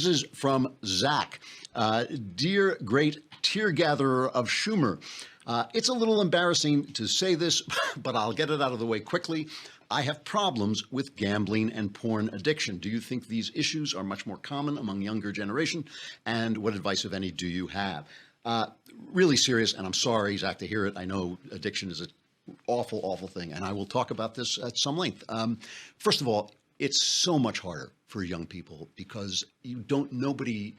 This is from Zach. Dear great tear gatherer of Schumer, it's a little embarrassing to say this, but I'll get it out of the way quickly. I have problems with gambling and porn addiction. Do you think these issues are much more common among younger generation? And what advice, if any, do you have? Really serious, and I'm sorry, Zach, to hear it. I know addiction is an awful, awful thing, and I will talk about this at some length. First of all, it's so much harder for young people because nobody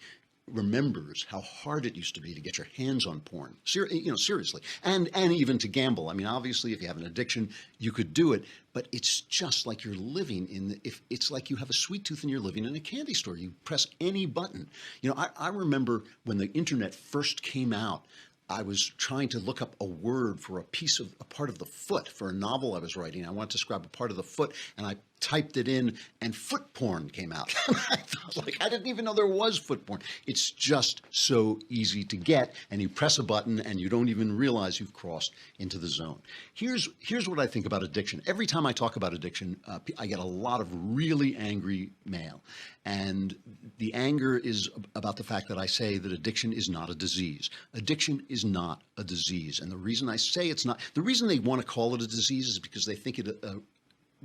remembers how hard it used to be to get your hands on porn, seriously, and even to gamble. I mean, obviously, if you have an addiction, you could do it, but it's just like you're living it's like you have a sweet tooth and you're living in a candy store. You press any button. I remember when the internet first came out, I was trying to look up a word for a part of the foot for a novel I was writing. I wanted to describe a part of the foot, and I typed it in, and foot porn came out. I thought, I didn't even know there was foot porn. It's just so easy to get, and you press a button, and you don't even realize you've crossed into the zone. Here's what I think about addiction. Every time I talk about addiction, I get a lot of really angry mail, and the anger is about the fact that I say that addiction is not a disease. Addiction is not a disease, and the reason I say it's not, the reason they want to call it a disease is because they think it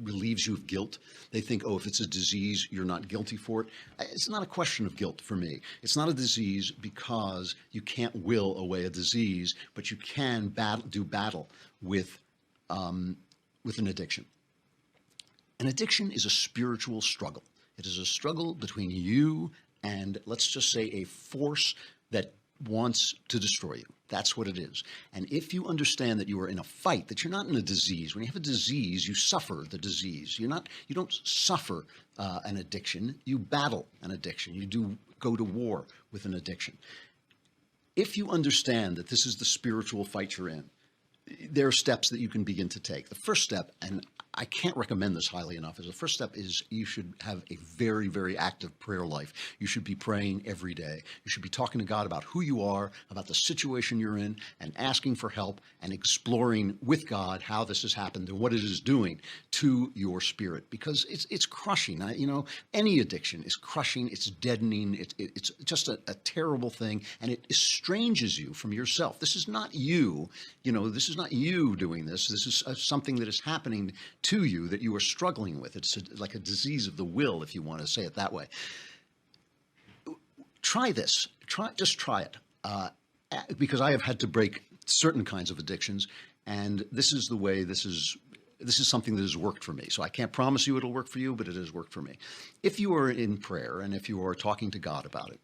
relieves you of guilt. They think, oh, if it's a disease, you're not guilty for it. It's not a question of guilt for me. It's not a disease because you can't will away a disease, but you can do battle with an addiction. An addiction is a spiritual struggle. It is a struggle between you and, let's just say, a force that wants to destroy you. That's what it is. And if you understand that you are in a fight, that you're not in a disease. When you have a disease, you suffer the disease. You don't suffer an addiction. You battle an addiction. You do go to war with an addiction. If you understand that this is the spiritual fight you're in, there are steps that you can begin to take. The first step, and I can't recommend this highly enough, is the first step is you should have a very, very active prayer life. You should be praying every day. You should be talking to God about who you are, about the situation you're in, and asking for help and exploring with God how this has happened and what it is doing to your spirit, because it's crushing. Any addiction is crushing. It's deadening. It's just a terrible thing, and it estranges you from yourself. This is not you. This is not you doing this. This is something that is happening to you that you are struggling with. It's like a disease of the will, if you want to say it that way. Try this. Just try it. Because I have had to break certain kinds of addictions, and this is the way. This is something that has worked for me. So I can't promise you it'll work for you, but it has worked for me. If you are in prayer and if you are talking to God about it,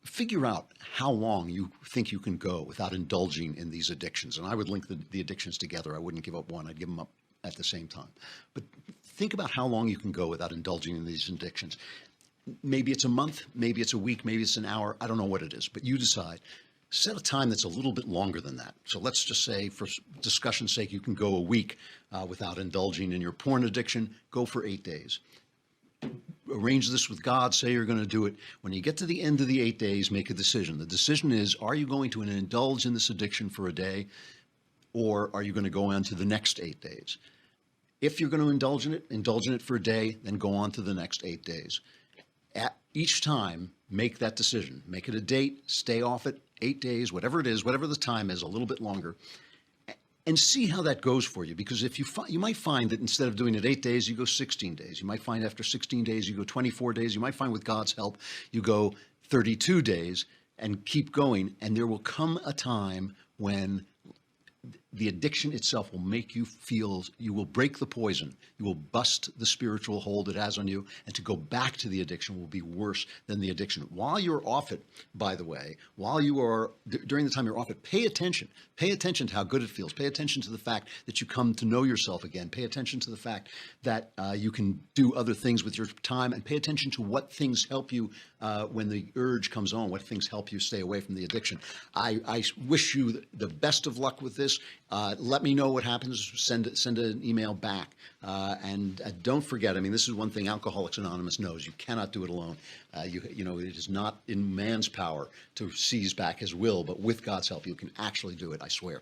figure out how long you think you can go without indulging in these addictions. And I would link the addictions together. I wouldn't give up one. I'd give them up at the same time. But think about how long you can go without indulging in these addictions. Maybe it's a month, maybe it's a week, maybe it's an hour. I don't know what it is, but you decide. Set a time that's a little bit longer than that. So let's just say, for discussion's sake, you can go a week without indulging in your porn addiction. Go for 8 days. Arrange this with God, say you're going to do it. When you get to the end of the 8 days, make a decision. The decision is, are you going to indulge in this addiction for a day, or are you going to go on to the next 8 days? If you're going to indulge in it for a day, then go on to the next 8 days. At each time, make that decision. Make it a date, stay off it, 8 days, whatever it is, whatever the time is, a little bit longer, and see how that goes for you. Because if you might find that instead of doing it 8 days, you go 16 days. You might find after 16 days, you go 24 days. You might find with God's help, you go 32 days and keep going. And there will come a time when the addiction itself will make you feel, you will break the poison, you will bust the spiritual hold it has on you, and to go back to the addiction will be worse than the addiction. While you're off it, by the way, during the time you're off it, pay attention to how good it feels. Pay attention to the fact that you come to know yourself again. Pay attention to the fact that you can do other things with your time, and pay attention to what things help you when the urge comes on, what things help you stay away from the addiction. I wish you the best of luck with this. Let me know what happens. Send an email back. And don't forget, this is one thing Alcoholics Anonymous knows. You cannot do it alone. It is not in man's power to seize back his will, but with God's help, you can actually do it, I swear.